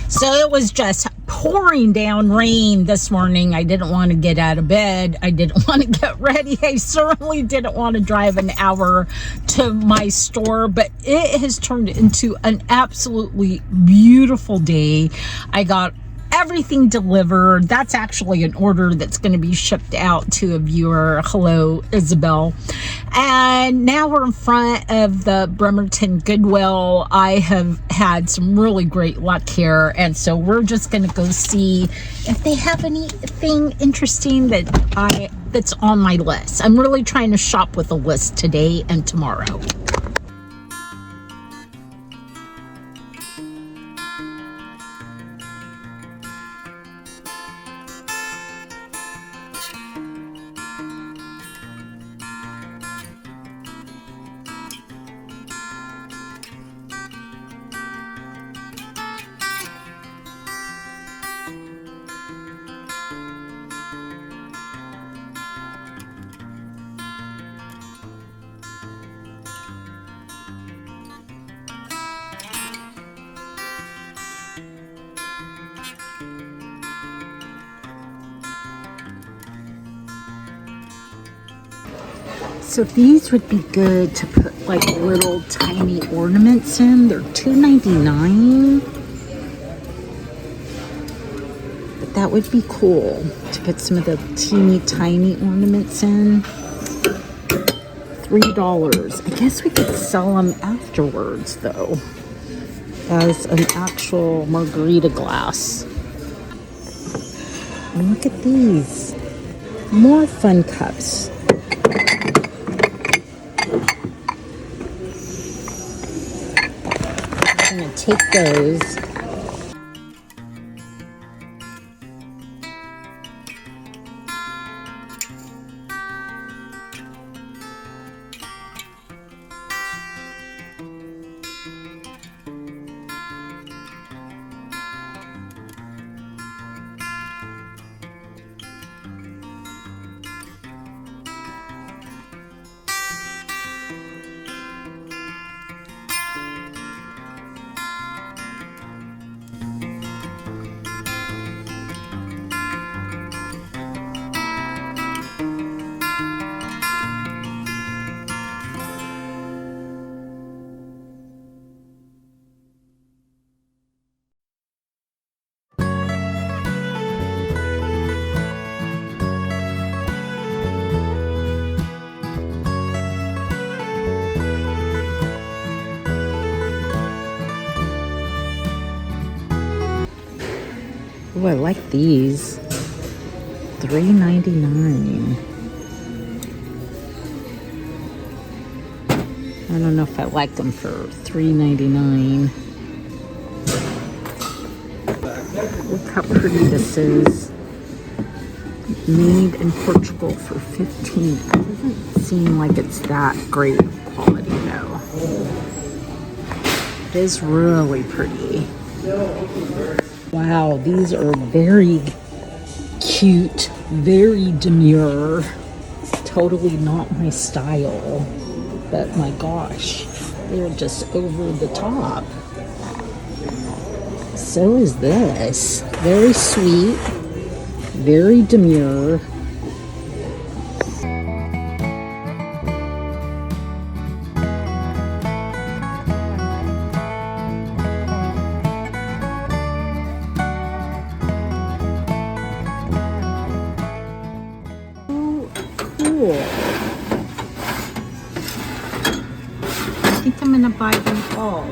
So it was just pouring down rain this morning. I didn't want to get out of bed. I didn't want to get ready. I certainly didn't want to drive an hour to my store, but it has turned into an absolutely beautiful day. I got everything delivered. That's actually an order that's going to be shipped out to a viewer. Hello, Isabel. And now we're in front of the Bremerton Goodwill. I have had some really great luck here, and so we're just going to go see if they have anything interesting that's on my list. I'm really trying to shop with a list today and tomorrow. So these would be good to put like little tiny ornaments in. They're $2.99. But that would be cool to put some of the teeny tiny ornaments in. $3. I guess we could sell them afterwards though, as an actual margarita glass. And look at these. More fun cups. I'm going to take those. Oh, I like these. $3.99. I don't know if I like them for $3.99. Look how pretty this is. Made in Portugal for $15. It doesn't seem like it's that great quality though. It is really pretty. Wow, these are very cute, very demure. Totally not my style, but my gosh, they're just over the top. So is this. Very sweet, very demure. Cool. I think I'm gonna buy them all.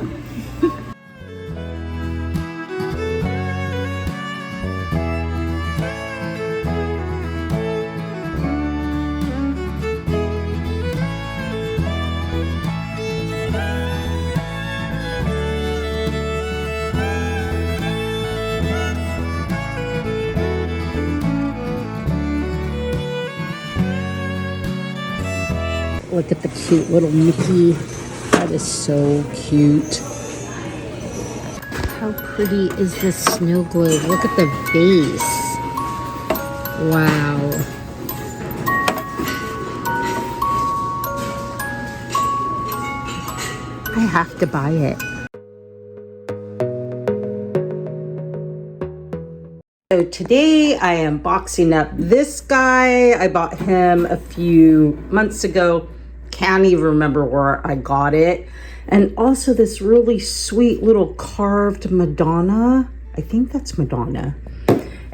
Look at the cute little Mickey. That is so cute. How pretty is this snow globe? Look at the base. Wow. I have to buy it. today I am boxing up this guy. I bought him a few months ago. Can't even remember where I got it. And also this really sweet little carved Madonna. I think that's Madonna.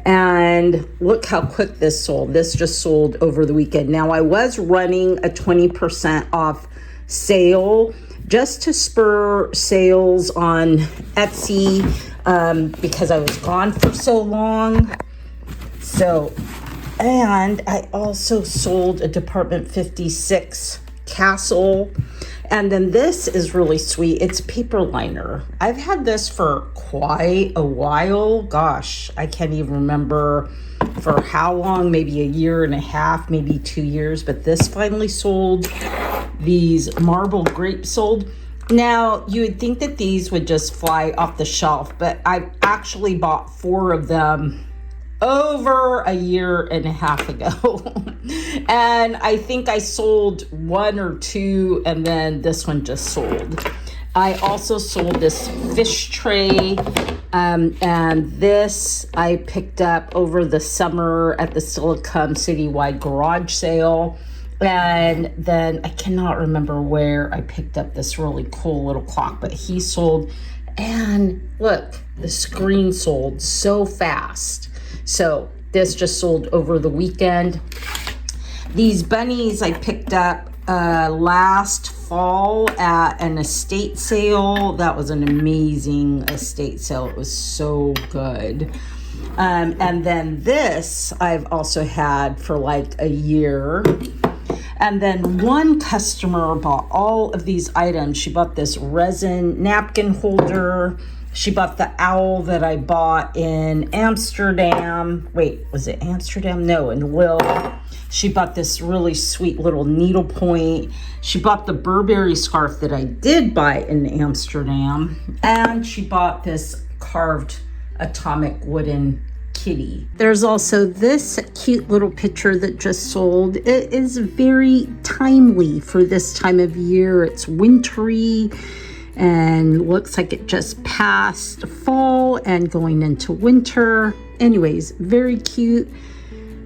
And look how quick this sold. This just sold over the weekend. Now I was running a 20% off sale just to spur sales on Etsy because I was gone for so long. So, and I also sold a Department 56 castle. And then this is really sweet. It's paper liner. I've had this for quite a while. Gosh, I can't even remember for how long, maybe a year and a half, maybe 2 years, but this finally sold. These marble grapes sold. Now, you would think that these would just fly off the shelf, but I actually bought 4 of them over a year and a half ago. And I think I sold 1 or 2, and then this one just sold. I also sold this fish tray, and this I picked up over the summer at the Silicon Citywide garage sale. And then I cannot remember where I picked up this really cool little clock, but he sold. And look, the screen sold so fast. So this just sold over the weekend. These bunnies I picked up last fall at an estate sale. That was an amazing estate sale. It was so good. And then this I've also had for like a year. And then one customer bought all of these items. She bought this resin napkin holder. She bought the owl that I bought in Amsterdam. Wait, was it Amsterdam? No, in Lille. She bought this really sweet little needlepoint. She bought the Burberry scarf that I did buy in Amsterdam. And she bought this carved atomic wooden kitty. There's also this cute little picture that just sold. It is very timely for this time of year. It's wintry and looks like it just passed fall and going into winter. Anyways, very cute,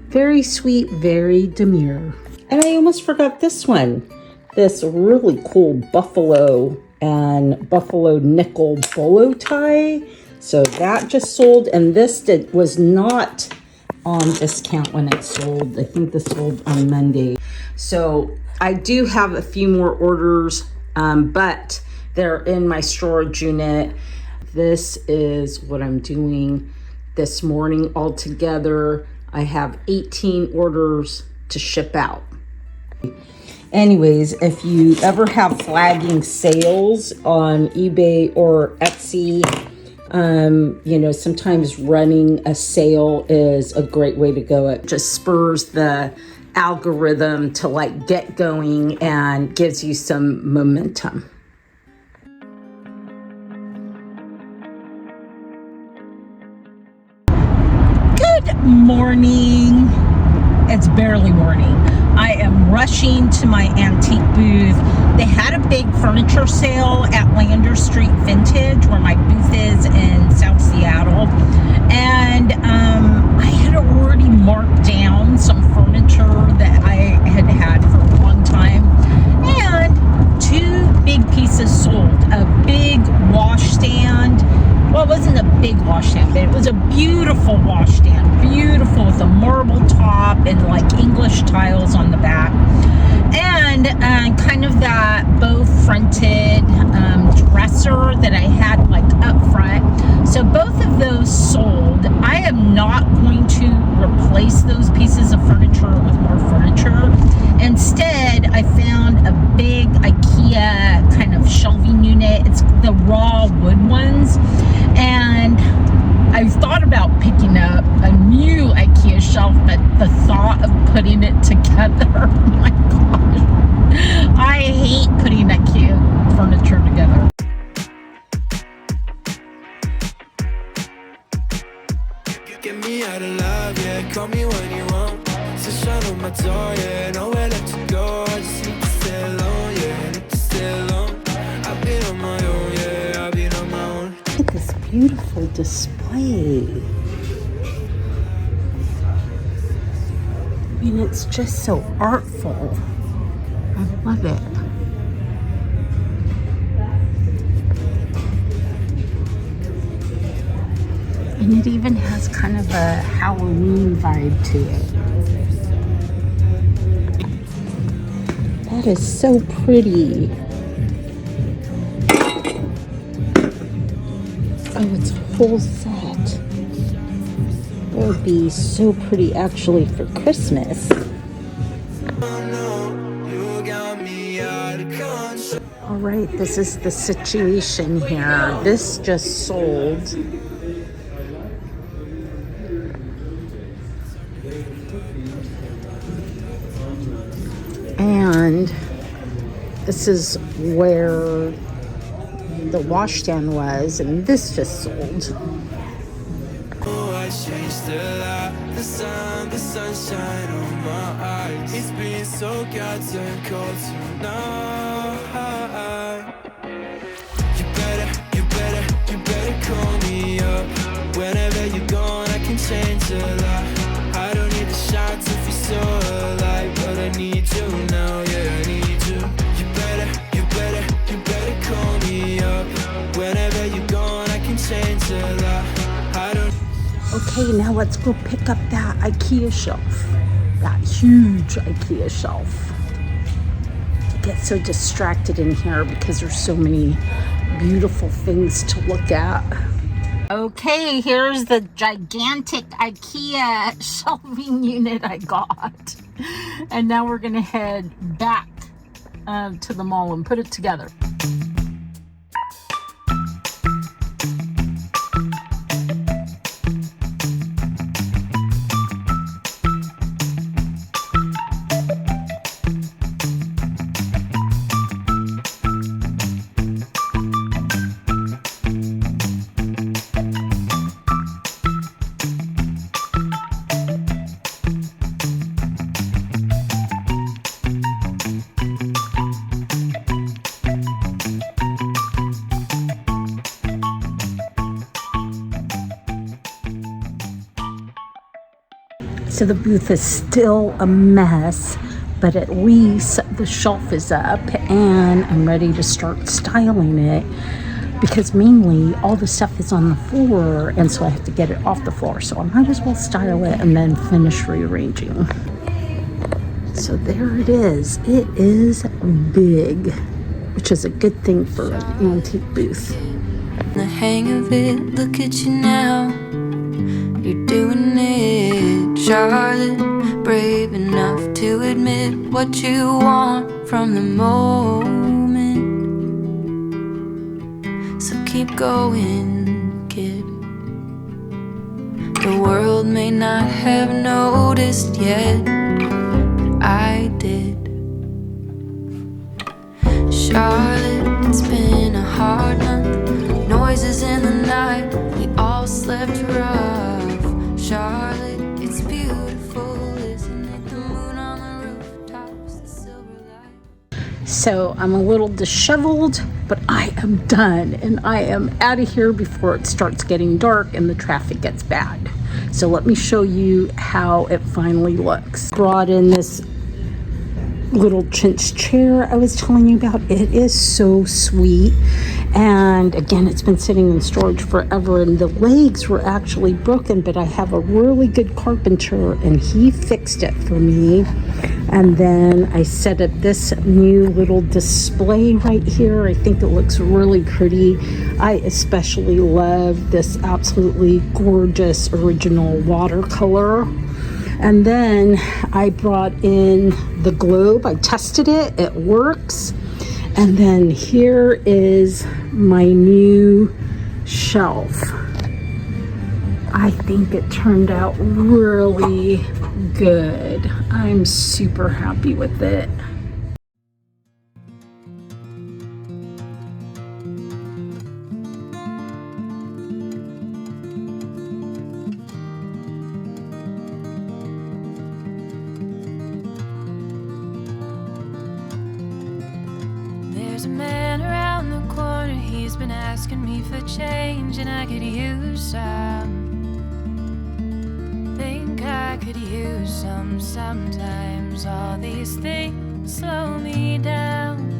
very sweet, very demure. And I almost forgot this one. This really cool buffalo and buffalo nickel bolo tie. So that just sold, and this was not on discount when it sold. I think this sold on Monday. So I do have a few more orders, but they're in my storage unit. This is what I'm doing this morning altogether. I have 18 orders to ship out. Anyways, if you ever have flagging sales on eBay or Etsy, you know, sometimes running a sale is a great way to go. It just spurs the algorithm to like get going and gives you some momentum. Good morning. It's barely morning. I am rushing to my antique booth. They had a big furniture sale at Lander Street Vintage, where my booth is in South Seattle. And I had already marked down some furniture that I had had for a long time. And 2 big pieces sold. A big washstand. Well, it wasn't a big washstand, but it was a beautiful washstand. Beautiful with a marble top and like English tiles on the back. And kind of that bow-fronted dresser that I had like up front. So both of those sold. I am not going to replace those pieces of furniture with more furniture. Instead, I found a big IKEA kind of shelving unit. It's the raw wood ones. And I've thought about picking up a new IKEA shelf, but the thought of putting it together, oh my gosh, I hate putting IKEA furniture together. Get me out of love, yeah, call me when you want. So shut on my door, yeah, nowhere left to go. I just need to stay alone, yeah, need to stay alone. I've been on my own, yeah, I've been on my own. Look at this beautiful display. And it's just so artful. I love it. And it even has kind of a Halloween vibe to it. That is so pretty. Oh, it's a whole set. That would be so pretty actually for Christmas. All right, this is the situation here. This just sold. And this is where the washstand was, and this just sold. Oh, I changed a lot. The sunshine on my eyes. It's been so goddamn cold tonight. You better call me up. Whenever you're gone, I can change a lot. I don't need the shots if you're so alive, but I need you now, yeah, I need you. You better call me up. Whenever you're gone, I can change a lot. I don't. Okay, now let's go pick up that IKEA shelf. That huge IKEA shelf. I get so distracted in here because there's so many beautiful things to look at. Okay, here's the gigantic IKEA shelving unit I got. And now we're gonna head back to the mall and put it together. So the booth is still a mess, but at least the shelf is up and I'm ready to start styling it, because mainly all the stuff is on the floor and so I have to get it off the floor. So I might as well style it and then finish rearranging. So there it is. It is big, which is a good thing for an antique booth. The hang of it, look at you now. You're doing it, Charlotte. Brave enough to admit what you want from the moment. So keep going, kid. The world may not have noticed yet, but I did. Charlotte, it's been a hard month. Noises in the night, we all slept rough. Charlotte, it's beautiful, isn't it? The moon on the rooftops, the silver light. So I'm a little disheveled, but I am done and I am out of here before it starts getting dark and the traffic gets bad. So let me show you how it finally looks. Brought in this little chintz chair I was telling you about. It is so sweet, and again, it's been sitting in storage forever, and the legs were actually broken, but I have a really good carpenter and he fixed it for me. And then I set up this new little display right here. I think it looks really pretty. I especially love this absolutely gorgeous original watercolor. And then I brought in the globe. I tested it. It works. And then here is my new shelf. I think it turned out really good. I'm super happy with it. There's a man around the corner, he's been asking me for change, and I could use some. Think I could use some sometimes. All these things slow me down,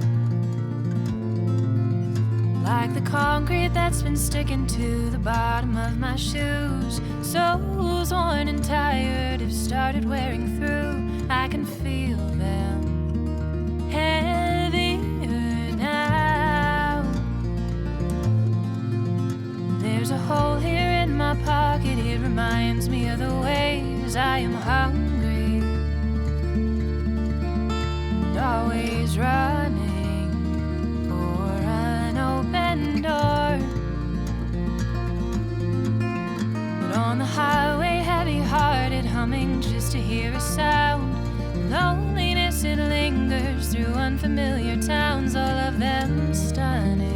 like the concrete that's been sticking to the bottom of my shoes. Soles worn and tired have started wearing through. I can feel them heavier now. There's a hole here in my pocket, it reminds me of the ways I am hungry and always running for an open door. But on the highway, heavy-hearted, humming just to hear a sound. Loneliness, it lingers through unfamiliar towns, all of them stunning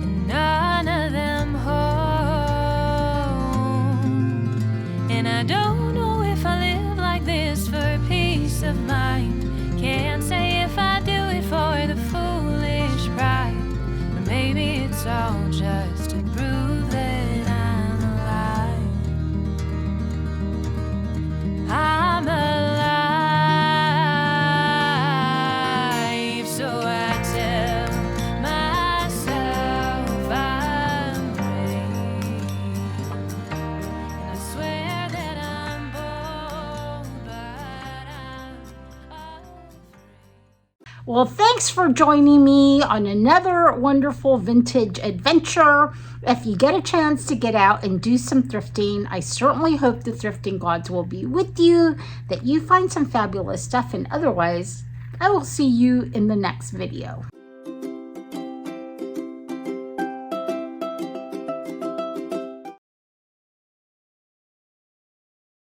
and none of them home. And I don't know if I live like this for peace of mind. Can't say if I do it for the foolish pride, or maybe it's all just to prove that I'm alive. I'm alive, so I tell myself I'm brave, and I swear that I'm bold, but I'm afraid. Well, thanks for joining me on another wonderful vintage adventure. If you get a chance to get out and do some thrifting, I certainly hope the thrifting gods will be with you, that you find some fabulous stuff, and otherwise, I will see you in the next video.